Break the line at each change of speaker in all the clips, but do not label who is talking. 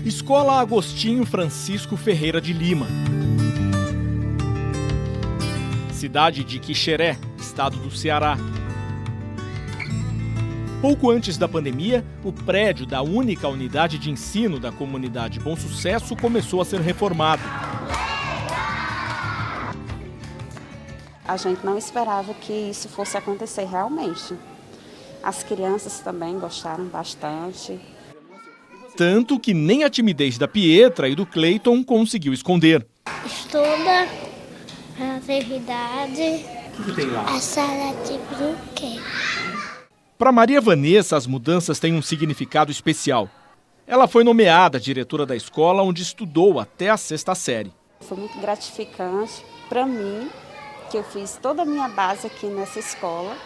Escola Agostinho Francisco Ferreira de Lima. Cidade de Quixeré, estado do Ceará. Pouco antes da pandemia, o prédio da única unidade de ensino da comunidade Bom Sucesso começou a ser reformado.
A gente não esperava que isso fosse acontecer realmente. As crianças também gostaram bastante.
Tanto que nem a timidez da Pietra e do Cleiton conseguiu esconder.
Estuda a atividade,
O que tem lá?
a sala de brinquedo.
Para Maria Vanessa, as mudanças têm um significado especial. Ela foi nomeada diretora da escola, onde estudou até a 6ª série.
Foi muito gratificante para mim, que eu fiz toda a minha base aqui nessa escola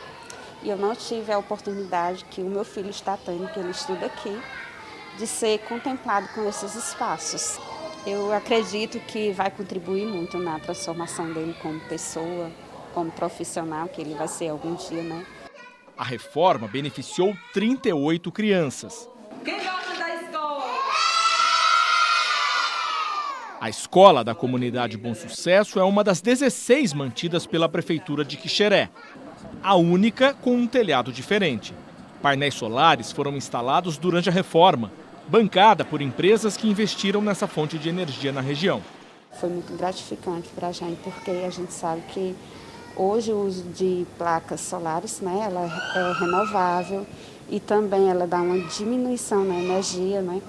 e eu não tive a oportunidade que o meu filho está tendo, que ele estuda aqui, de ser contemplado com esses espaços. Eu acredito que vai contribuir muito na transformação dele como pessoa, como profissional, que ele vai ser algum dia, né?
A reforma beneficiou 38 crianças.
Quem gosta da escola?
A escola da comunidade Bom Sucesso é uma das 16 mantidas pela Prefeitura de Quixeré. A única com um telhado diferente. Painéis solares foram instalados durante a reforma, bancada por empresas que investiram nessa fonte de energia na região.
Foi muito gratificante para a gente, porque a gente sabe que hoje o uso de placas solares, né, ela é renovável e também ela dá uma diminuição na energia, né?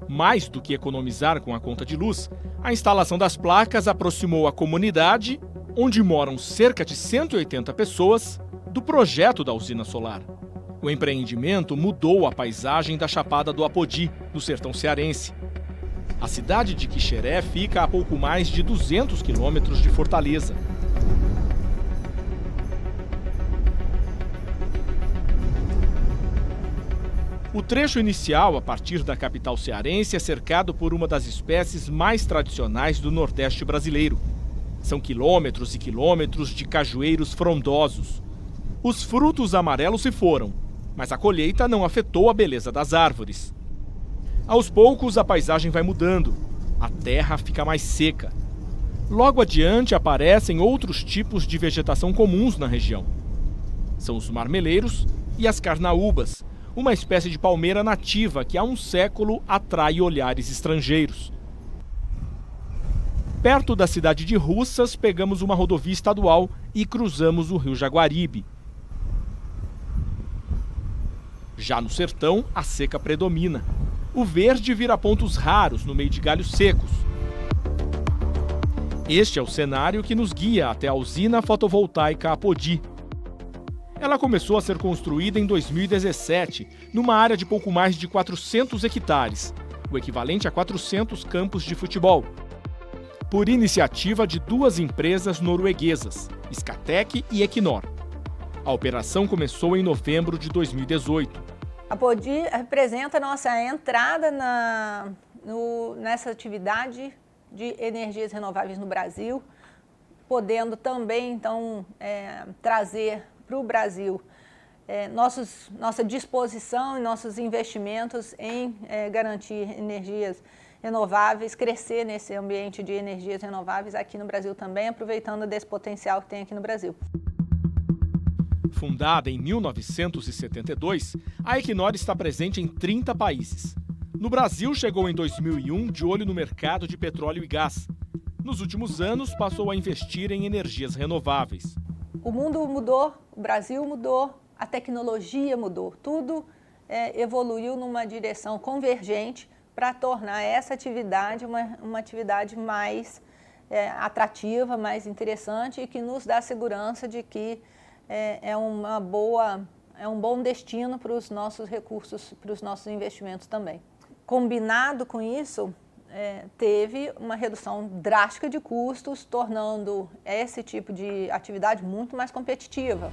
Mais do que economizar com a conta de luz, a instalação das placas aproximou a comunidade, onde moram cerca de 180 pessoas, do projeto da usina solar. O empreendimento mudou a paisagem da Chapada do Apodi, no sertão cearense. A cidade de Quixeré fica a pouco mais de 200 quilômetros de Fortaleza. O trecho inicial, a partir da capital cearense, é cercado por uma das espécies mais tradicionais do Nordeste brasileiro. São quilômetros e quilômetros de cajueiros frondosos. Os frutos amarelos se foram, mas a colheita não afetou a beleza das árvores. Aos poucos, a paisagem vai mudando. A terra fica mais seca. Logo adiante, aparecem outros tipos de vegetação comuns na região. São os marmeleiros e as carnaúbas, uma espécie de palmeira nativa que há um século atrai olhares estrangeiros. Perto da cidade de Russas, pegamos uma rodovia estadual e cruzamos o rio Jaguaribe. Já no sertão, a seca predomina. O verde vira pontos raros no meio de galhos secos. Este é o cenário que nos guia até a usina fotovoltaica Apodi. Ela começou a ser construída em 2017, numa área de pouco mais de 400 hectares, o equivalente a 400 campos de futebol, por iniciativa de 2 empresas norueguesas, Scatec e Equinor. A operação começou em novembro de 2018.
A Apodi representa a nossa entrada nessa atividade de energias renováveis no Brasil, podendo também, então, trazer para o Brasil nossa disposição e nossos investimentos em garantir energias renováveis, crescer nesse ambiente de energias renováveis aqui no Brasil também, aproveitando desse potencial que tem aqui no Brasil.
Fundada em 1972, a Equinor está presente em 30 países. No Brasil, chegou em 2001 de olho no mercado de petróleo e gás. Nos últimos anos, passou a investir em energias renováveis.
O mundo mudou, o Brasil mudou, a tecnologia mudou, tudo evoluiu numa direção convergente para tornar essa atividade uma atividade mais atrativa, mais interessante e que nos dá segurança de que é um bom destino para os nossos recursos, para os nossos investimentos também. Combinado com isso, teve uma redução drástica de custos, tornando esse tipo de atividade muito mais competitiva.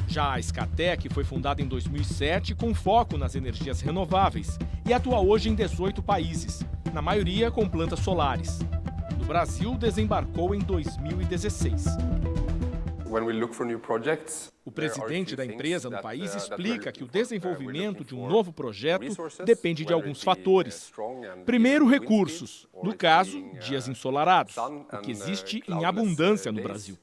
Já a Scatec foi fundada em 2007 com foco nas energias renováveis e atua hoje em 18 países, na maioria com plantas solares. No Brasil, desembarcou em 2016. O presidente da empresa no país explica que o desenvolvimento de um novo projeto depende de alguns fatores. Primeiro, recursos, no caso, dias ensolarados, o que existe em abundância no Brasil.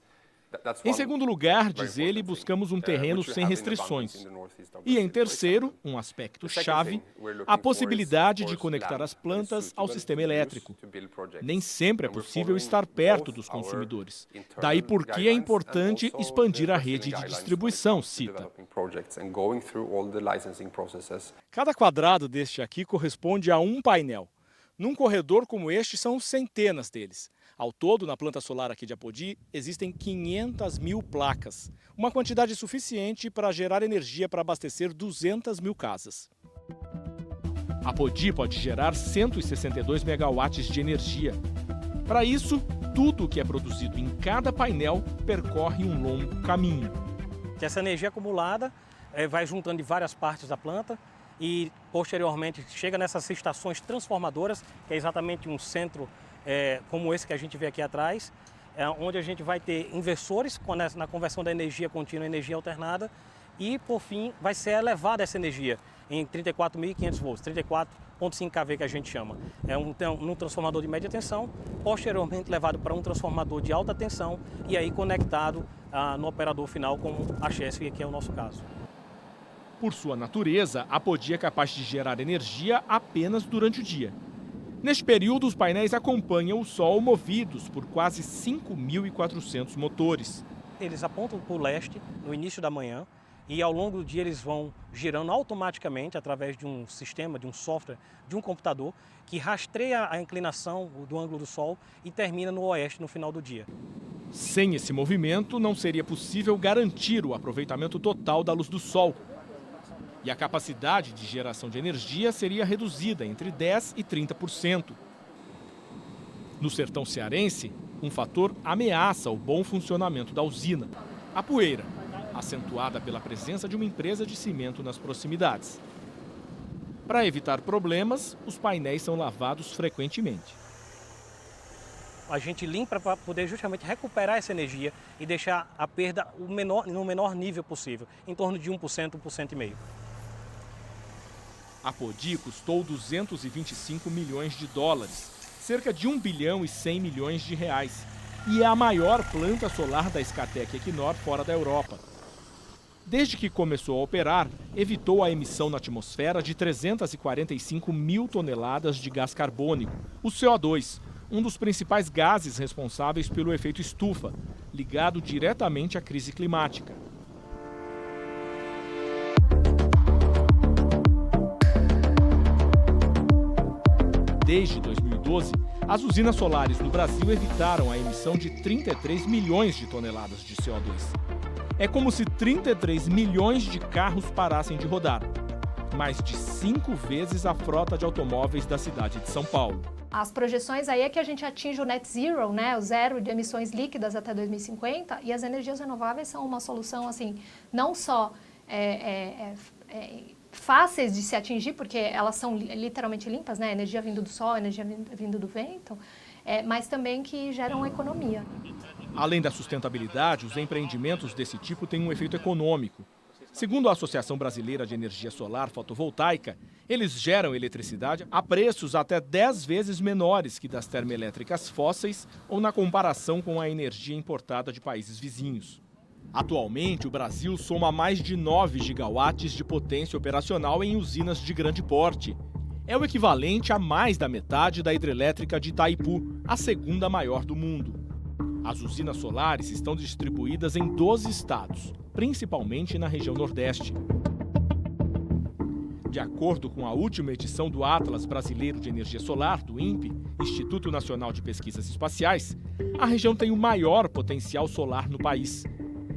Em segundo lugar, diz ele, buscamos um terreno sem restrições. E em terceiro, um aspecto chave, a possibilidade de conectar as plantas ao sistema elétrico. Nem sempre é possível estar perto dos consumidores. Daí porque é importante expandir a rede de distribuição, cita.
Cada quadrado deste aqui corresponde a um painel. Num corredor como este, são centenas deles. Ao todo, na planta solar aqui de Apodi, existem 500 mil placas, uma quantidade suficiente para gerar energia para abastecer 200 mil casas. Apodi pode gerar 162 megawatts de energia. Para isso, tudo o que é produzido em cada painel percorre um longo caminho.
Essa energia acumulada vai juntando de várias partes da planta e, posteriormente, chega nessas estações transformadoras, que é exatamente um centro como esse que a gente vê aqui atrás, onde a gente vai ter inversores na conversão da energia contínua em energia alternada e, por fim, vai ser elevada essa energia em 34.500 volts, 34,5 kV que a gente chama. É um transformador de média tensão, posteriormente levado para um transformador de alta tensão e aí conectado no operador final como a Chesf, que é o nosso caso.
Por sua natureza, a Apodi é capaz de gerar energia apenas durante o dia. Neste período, os painéis acompanham o Sol movidos por quase 5.400 motores.
Eles apontam para o leste no início da manhã e ao longo do dia eles vão girando automaticamente através de um sistema, de um software, de um computador que rastreia a inclinação do ângulo do Sol e termina no oeste no final do dia.
Sem esse movimento, não seria possível garantir o aproveitamento total da luz do Sol. E a capacidade de geração de energia seria reduzida entre 10% e 30%. No sertão cearense, um fator ameaça o bom funcionamento da usina: a poeira, acentuada pela presença de uma empresa de cimento nas proximidades. Para evitar problemas, os painéis são lavados frequentemente.
A gente limpa para poder justamente recuperar essa energia e deixar a perda no menor nível possível, em torno de 1%, 1,5%.
A Apodi custou 225 milhões de dólares, cerca de 1 bilhão e 100 milhões de reais, e é a maior planta solar da Scatec Equinor fora da Europa. Desde que começou a operar, evitou a emissão na atmosfera de 345 mil toneladas de gás carbônico, o CO2, um dos principais gases responsáveis pelo efeito estufa, ligado diretamente à crise climática. Desde 2012, as usinas solares no Brasil evitaram a emissão de 33 milhões de toneladas de CO2. É como se 33 milhões de carros parassem de rodar, mais de 5 vezes a frota de automóveis da cidade de São Paulo.
As projeções aí é que a gente atinja o net zero, né, o zero de emissões líquidas até 2050, e as energias renováveis são uma solução, assim, não só fáceis de se atingir, porque elas são literalmente limpas, né, energia vindo do sol, energia vindo do vento, mas também que geram economia.
Além da sustentabilidade, os empreendimentos desse tipo têm um efeito econômico. Segundo a Associação Brasileira de Energia Solar Fotovoltaica, eles geram eletricidade a preços até 10 vezes menores que das termoelétricas fósseis ou na comparação com a energia importada de países vizinhos. Atualmente, o Brasil soma mais de 9 gigawatts de potência operacional em usinas de grande porte. É o equivalente a mais da metade da hidrelétrica de Itaipu, a segunda maior do mundo. As usinas solares estão distribuídas em 12 estados, principalmente na região Nordeste. De acordo com a última edição do Atlas Brasileiro de Energia Solar, do INPE, Instituto Nacional de Pesquisas Espaciais, a região tem o maior potencial solar no país.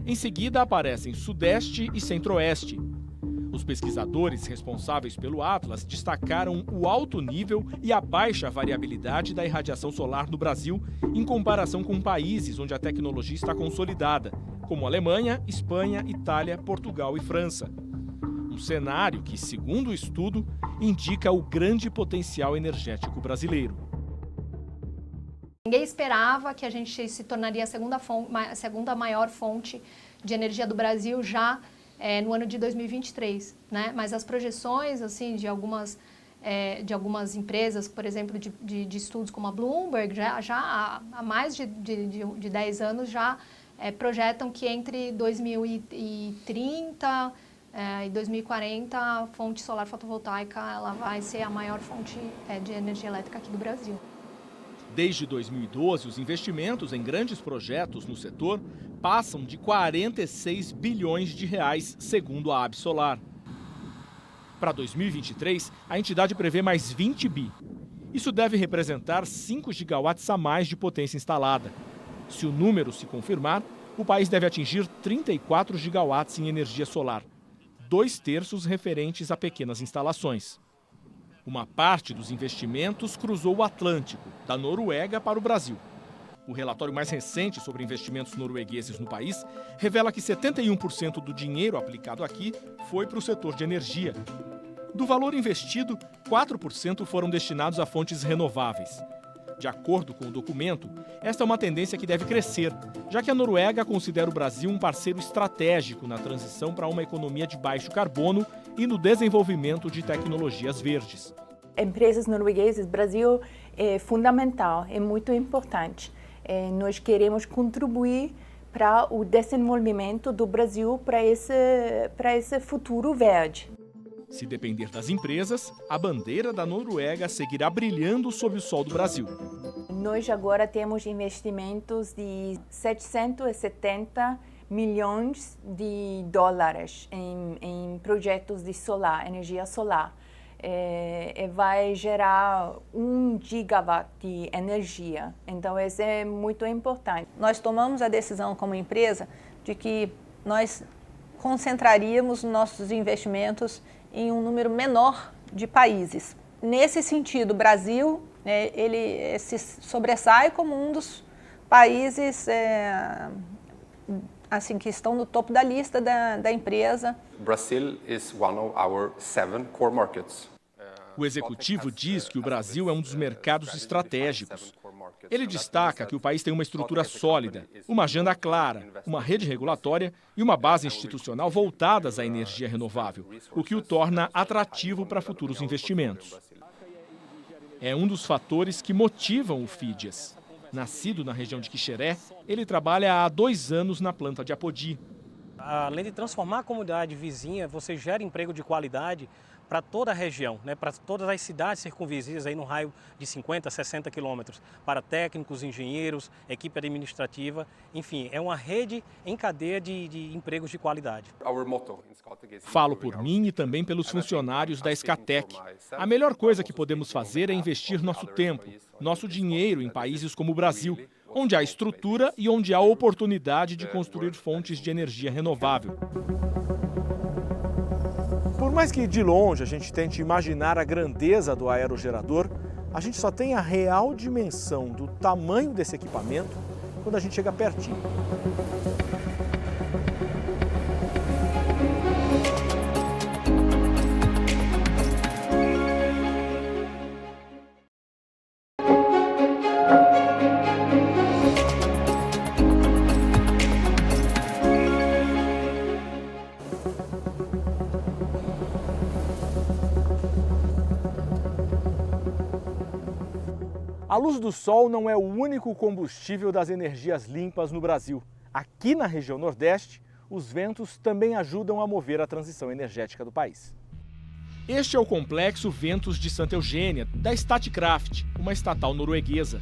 Em seguida aparecem Sudeste e Centro-Oeste. Os pesquisadores responsáveis pelo Atlas destacaram o alto nível e a baixa variabilidade da irradiação solar no Brasil em comparação com países onde a tecnologia está consolidada, como Alemanha, Espanha, Itália, Portugal e França. Um cenário que, segundo o estudo, indica o grande potencial energético brasileiro.
Ninguém esperava que a gente se tornaria a segunda maior fonte de energia do Brasil já no ano de 2023, né? Mas as projeções assim, de algumas empresas, por exemplo, de estudos como a Bloomberg, já há mais de 10 anos já projetam que entre 2030 e 2040 a fonte solar fotovoltaica ela vai ser a maior fonte de energia elétrica aqui do Brasil.
Desde 2012, os investimentos em grandes projetos no setor passam de 46 bilhões de reais, segundo a Absolar. Para 2023, a entidade prevê mais 20 bi. Isso deve representar 5 gigawatts a mais de potência instalada. Se o número se confirmar, o país deve atingir 34 gigawatts em energia solar, 2/3 referentes a pequenas instalações. Uma parte dos investimentos cruzou o Atlântico, da Noruega para o Brasil. O relatório mais recente sobre investimentos noruegueses no país revela que 71% do dinheiro aplicado aqui foi para o setor de energia. Do valor investido, 4% foram destinados a fontes renováveis. De acordo com o documento, esta é uma tendência que deve crescer, já que a Noruega considera o Brasil um parceiro estratégico na transição para uma economia de baixo carbono e no desenvolvimento de tecnologias verdes.
Empresas norueguesas, Brasil é fundamental, é muito importante. Nós queremos contribuir para o desenvolvimento do Brasil para esse futuro verde.
Se depender das empresas, a bandeira da Noruega seguirá brilhando sob o sol do Brasil.
Nós agora temos investimentos de 770 milhões de dólares em projetos de solar, energia solar. Vai gerar 1 gigawatt de energia. Então, isso é muito importante.
Nós tomamos a decisão como empresa de que nós concentraríamos nossos investimentos em um número menor de países. Nesse sentido, o Brasil ele se sobressai como um dos países assim, que estão no topo da lista da empresa.
Brazil is one of our 7 core markets.
O executivo diz que o Brasil é um dos mercados estratégicos. Ele destaca que o país tem uma estrutura sólida, uma agenda clara, uma rede regulatória e uma base institucional voltadas à energia renovável, o que o torna atrativo para futuros investimentos. É um dos fatores que motivam o Fídias. Nascido na região de Quixeré, ele trabalha há 2 anos na planta de Apodi.
Além de transformar a comunidade vizinha, você gera emprego de qualidade para toda a região, né? Para todas as cidades circunvizinhas, aí no raio de 50, 60 quilômetros, para técnicos, engenheiros, equipe administrativa, enfim, é uma rede em cadeia de empregos de qualidade.
Falo por mim e também pelos funcionários da Escatec. A melhor coisa que podemos fazer é investir nosso tempo, nosso dinheiro em países como o Brasil, onde há estrutura e onde há oportunidade de construir fontes de energia renovável.
Por mais que de longe a gente tente imaginar a grandeza do aerogerador, a gente só tem a real dimensão do tamanho desse equipamento quando a gente chega pertinho. A luz do sol não é o único combustível das energias limpas no Brasil. Aqui na região Nordeste, os ventos também ajudam a mover a transição energética do país.
Este é o complexo Ventos de Santa Eugênia, da Statkraft, uma estatal norueguesa.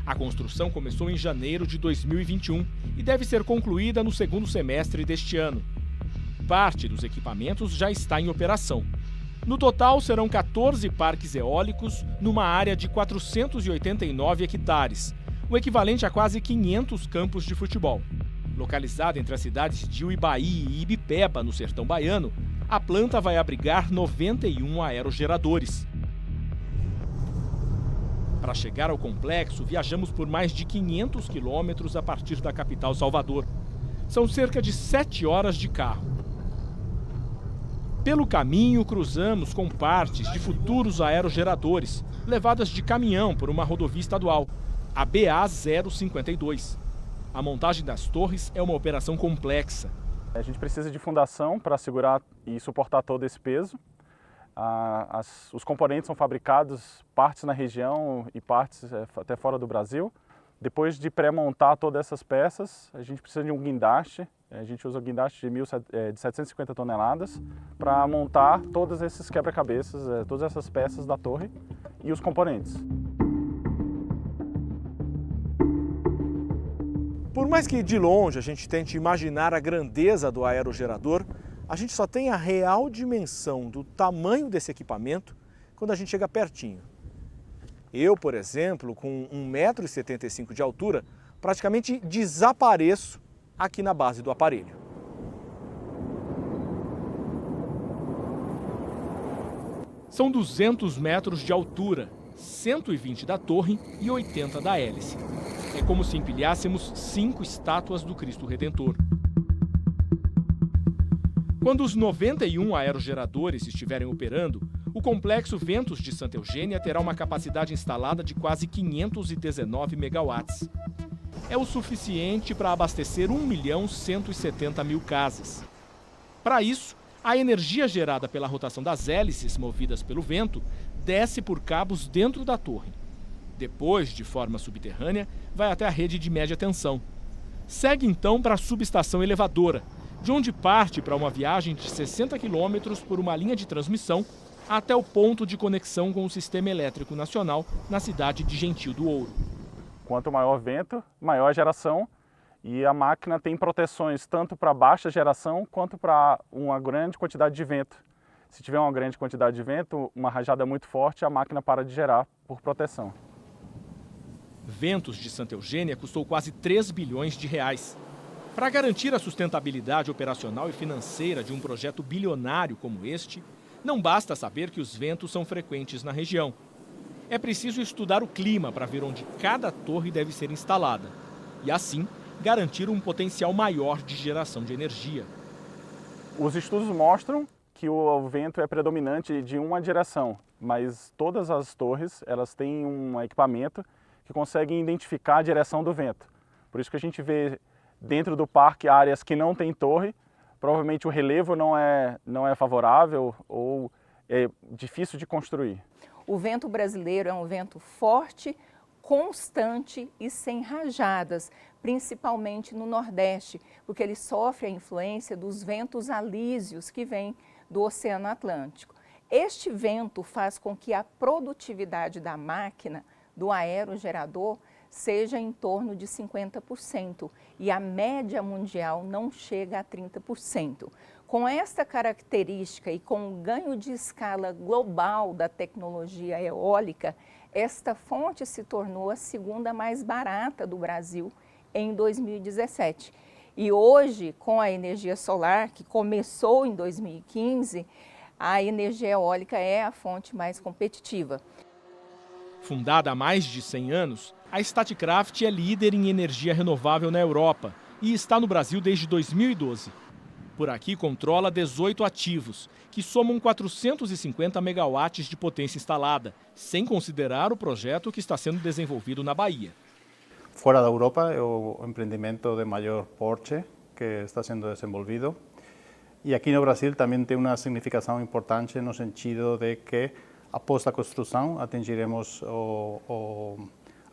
A construção começou em janeiro de 2021 e deve ser concluída no segundo semestre deste ano. Parte dos equipamentos já está em operação. No total, serão 14 parques eólicos numa área de 489 hectares, o equivalente a quase 500 campos de futebol. Localizada entre as cidades de Uibaí e Ibipeba, no sertão baiano, a planta vai abrigar 91 aerogeradores. Para chegar ao complexo, viajamos por mais de 500 quilômetros a partir da capital Salvador. São cerca de 7 horas de carro. Pelo caminho, cruzamos com partes de futuros aerogeradores, levadas de caminhão por uma rodovia estadual, a BA-052. A montagem das torres é uma operação complexa.
A gente precisa de fundação para segurar e suportar todo esse peso. Os componentes são fabricados, partes na região e partes até fora do Brasil. Depois de pré-montar todas essas peças, a gente precisa de um guindaste. A gente usa o guindaste de 750 toneladas para montar todos esses quebra-cabeças, todas essas peças da torre e os componentes.
Por mais que de longe a gente tente imaginar a grandeza do aerogerador, a gente só tem a real dimensão do tamanho desse equipamento quando a gente chega pertinho. Eu, por exemplo, com 1,75 m de altura, praticamente desapareço aqui na base do aparelho.
São 200 metros de altura, 120 da torre e 80 da hélice. É como se empilhássemos 5 estátuas do Cristo Redentor. Quando os 91 aerogeradores estiverem operando, o complexo Ventos de Santa Eugênia terá uma capacidade instalada de quase 519 megawatts. É o suficiente para abastecer 1.170.000 casas. Para isso, a energia gerada pela rotação das hélices movidas pelo vento desce por cabos dentro da torre. Depois, de forma subterrânea, vai até a rede de média tensão. Segue então para a subestação elevadora, de onde parte para uma viagem de 60 quilômetros por uma linha de transmissão até o ponto de conexão com o Sistema Elétrico Nacional na cidade de Gentil do Ouro.
Quanto maior o vento, maior a geração, e a máquina tem proteções tanto para baixa geração quanto para uma grande quantidade de vento. Se tiver uma grande quantidade de vento, uma rajada muito forte, a máquina para de gerar por proteção.
Ventos de Santa Eugênia custou quase 3 bilhões de reais. Para garantir a sustentabilidade operacional e financeira de um projeto bilionário como este, não basta saber que os ventos são frequentes na região. É preciso estudar o clima para ver onde cada torre deve ser instalada e, assim, garantir um potencial maior de geração de energia.
Os estudos mostram que o vento é predominante de uma direção, mas todas as torres elas têm um equipamento que consegue identificar a direção do vento. Por isso que a gente vê dentro do parque áreas que não tem torre, provavelmente o relevo não é favorável ou é difícil de construir.
O vento brasileiro é um vento forte, constante e sem rajadas, principalmente no Nordeste, porque ele sofre a influência dos ventos alísios que vêm do Oceano Atlântico. Este vento faz com que a produtividade da máquina, do aerogerador, seja em torno de 50% e a média mundial não chega a 30%. Com esta característica e com o ganho de escala global da tecnologia eólica, esta fonte se tornou a segunda mais barata do Brasil em 2017. E hoje, com a energia solar, que começou em 2015, a energia eólica é a fonte mais competitiva.
Fundada há mais de 100 anos, a Statkraft é líder em energia renovável na Europa e está no Brasil desde 2012. Por aqui controla 18 ativos, que somam 450 megawatts de potência instalada, sem considerar o projeto que está sendo desenvolvido na Bahia.
Fora da Europa é o empreendimento de maior porte que está sendo desenvolvido. E aqui no Brasil também tem uma significação importante no sentido de que, após a construção, atingiremos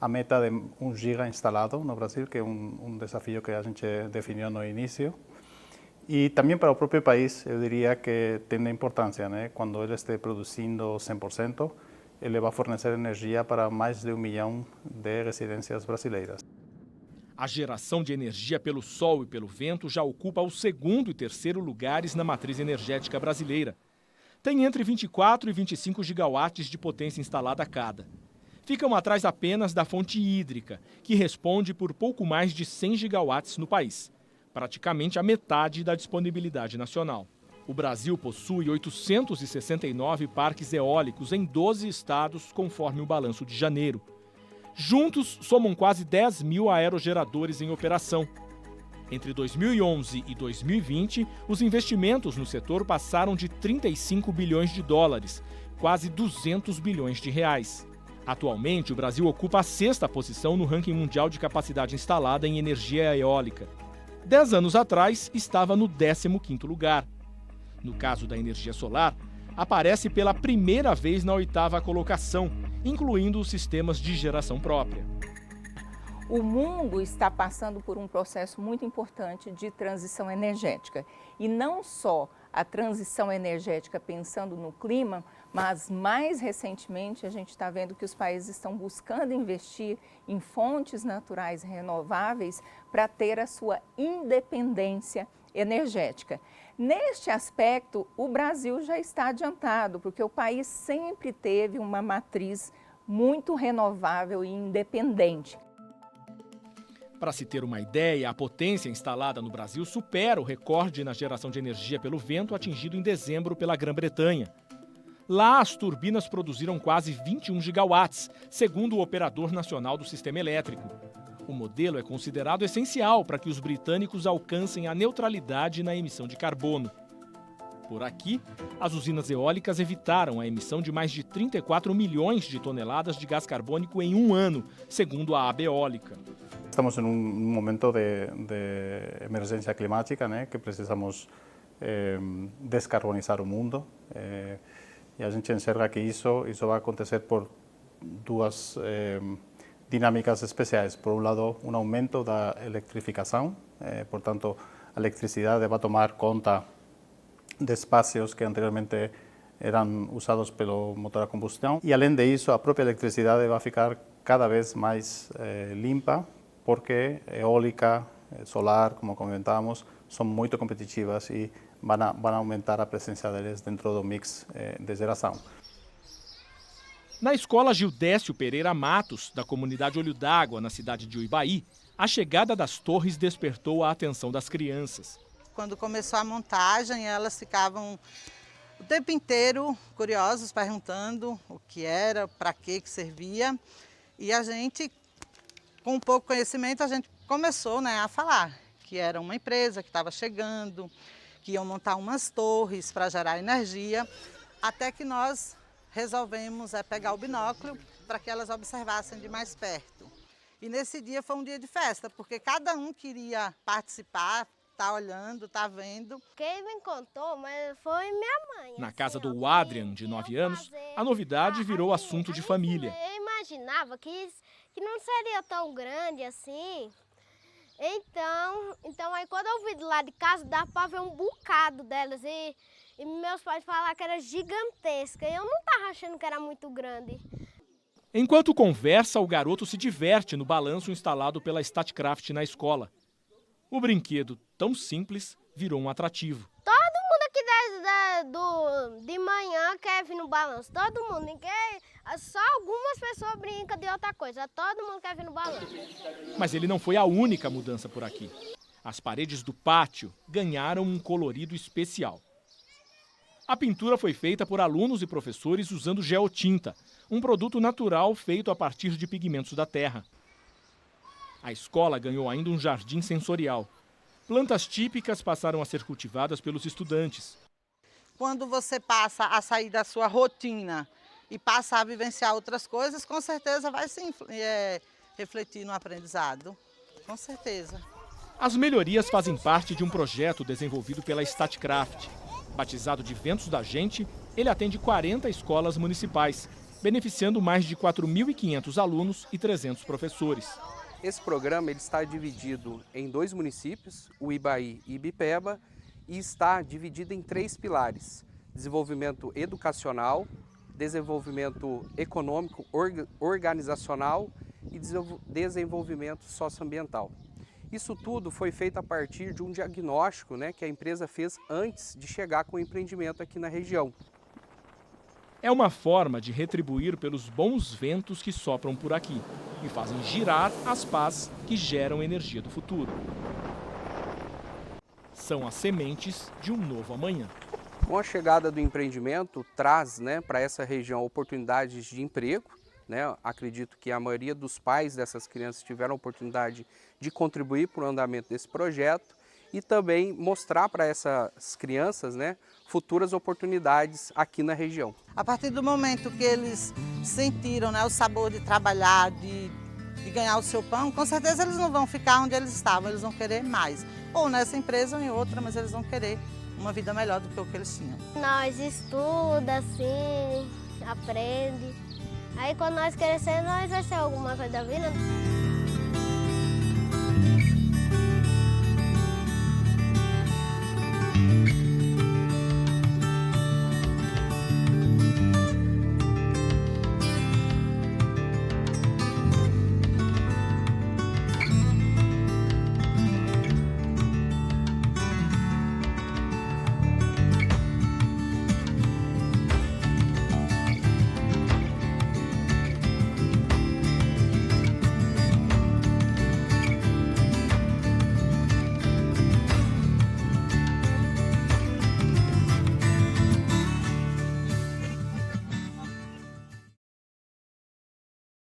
a meta de 1 giga instalado no Brasil, que é um desafio que a gente definiu no início. E também para o próprio país, eu diria que tem importância, né? Quando ele estiver produzindo 100%, ele vai fornecer energia para mais de 1 milhão de residências brasileiras.
A geração de energia pelo sol e pelo vento já ocupa o 2º e 3º lugares na matriz energética brasileira. Tem entre 24 e 25 gigawatts de potência instalada cada. Ficam atrás apenas da fonte hídrica, que responde por pouco mais de 100 gigawatts no país, praticamente a metade da disponibilidade nacional. O Brasil possui 869 parques eólicos em 12 estados, conforme o balanço de janeiro. Juntos, somam quase 10 mil aerogeradores em operação. Entre 2011 e 2020, os investimentos no setor passaram de 35 bilhões de dólares, quase 200 bilhões de reais. Atualmente, o Brasil ocupa a 6ª posição no ranking mundial de capacidade instalada em energia eólica. 10 anos atrás, estava no 15º lugar. No caso da energia solar, aparece pela primeira vez na 8ª colocação, incluindo os sistemas de geração própria.
O mundo está passando por um processo muito importante de transição energética. E não só a transição energética pensando no clima, mas mais recentemente a gente está vendo que os países estão buscando investir em fontes naturais renováveis para ter a sua independência energética. Neste aspecto, o Brasil já está adiantado, porque o país sempre teve uma matriz muito renovável e independente.
Para se ter uma ideia, a potência instalada no Brasil supera o recorde na geração de energia pelo vento atingido em dezembro pela Grã-Bretanha. Lá, as turbinas produziram quase 21 gigawatts, segundo o operador nacional do sistema elétrico. O modelo é considerado essencial para que os britânicos alcancem a neutralidade na emissão de carbono. Por aqui, as usinas eólicas evitaram a emissão de mais de 34 milhões de toneladas de gás carbônico em um ano, segundo a AB Eólica.
Estamos em um momento de emergência climática, né, que precisamos descarbonizar o mundo. E a gente enxerga que isso vai acontecer por duas dinâmicas especiais. Por um lado, um aumento da eletrificação, portanto, a eletricidade vai tomar conta de espaços que anteriormente eram usados pelo motor a combustão. E, além disso, a própria eletricidade vai ficar cada vez mais limpa, porque eólica, solar, como comentamos, são muito competitivas e vão aumentar a presença deles dentro do mix de geração.
Na escola Gildécio Pereira Matos, da comunidade Olho d'Água, na cidade de Uibaí, a chegada das torres despertou a atenção das crianças.
Quando começou a montagem, elas ficavam o tempo inteiro curiosas, perguntando o que era, para que servia. E a gente, com pouco conhecimento, a gente começou, né, a falar que era uma empresa que estava chegando, que iam montar umas torres para gerar energia, até que nós resolvemos pegar o binóculo para que elas observassem de mais perto. E nesse dia foi um dia de festa, porque cada um queria participar, tá olhando, tá vendo.
Quem me contou, mas foi minha mãe.
Na casa do Adrian, de 9 anos, a novidade virou assunto de família.
Eu imaginava que não seria tão grande assim. Então aí quando eu vi do lado de casa, dava para ver um bocado delas. E meus pais falaram que era gigantesca. E eu não estava achando que era muito grande.
Enquanto conversa, o garoto se diverte no balanço instalado pela Statkraft na escola. O brinquedo, tão simples, virou um atrativo.
Todo mundo aqui de manhã quer vir no balanço. Todo mundo. Ninguém, só algumas pessoas brincam de outra coisa. Todo mundo quer vir no balanço.
Mas ele não foi a única mudança por aqui. As paredes do pátio ganharam um colorido especial. A pintura foi feita por alunos e professores usando geotinta, um produto natural feito a partir de pigmentos da terra. A escola ganhou ainda um jardim sensorial. Plantas típicas passaram a ser cultivadas pelos estudantes.
Quando você passa a sair da sua rotina e passa a vivenciar outras coisas, com certeza vai se refletir no aprendizado. Com certeza.
As melhorias fazem parte de um projeto desenvolvido pela Statkraft. Batizado de Ventos da Gente, ele atende 40 escolas municipais, beneficiando mais de 4.500 alunos e 300 professores.
Esse programa ele está dividido em 2 municípios, Uibaí e Ibipeba, e está dividido em 3 pilares: desenvolvimento educacional, desenvolvimento econômico, organizacional e desenvolvimento socioambiental. Isso tudo foi feito a partir de um diagnóstico, né, que a empresa fez antes de chegar com o empreendimento aqui na região.
É uma forma de retribuir pelos bons ventos que sopram por aqui e fazem girar as pás que geram energia do futuro. São as sementes de um novo amanhã.
Com a chegada do empreendimento, traz, né, para essa região oportunidades de emprego, né? Acredito que a maioria dos pais dessas crianças tiveram a oportunidade de contribuir para o andamento desse projeto e também mostrar para essas crianças, né, futuras oportunidades aqui na região.
A partir do momento que eles sentiram, né, o sabor de trabalhar, de ganhar o seu pão, com certeza eles não vão ficar onde eles estavam, eles vão querer mais. Ou nessa empresa ou em outra, mas eles vão querer uma vida melhor do que o que eles tinham.
Nós estuda assim, aprende. Aí quando nós crescermos, nós vai ser alguma coisa da vida.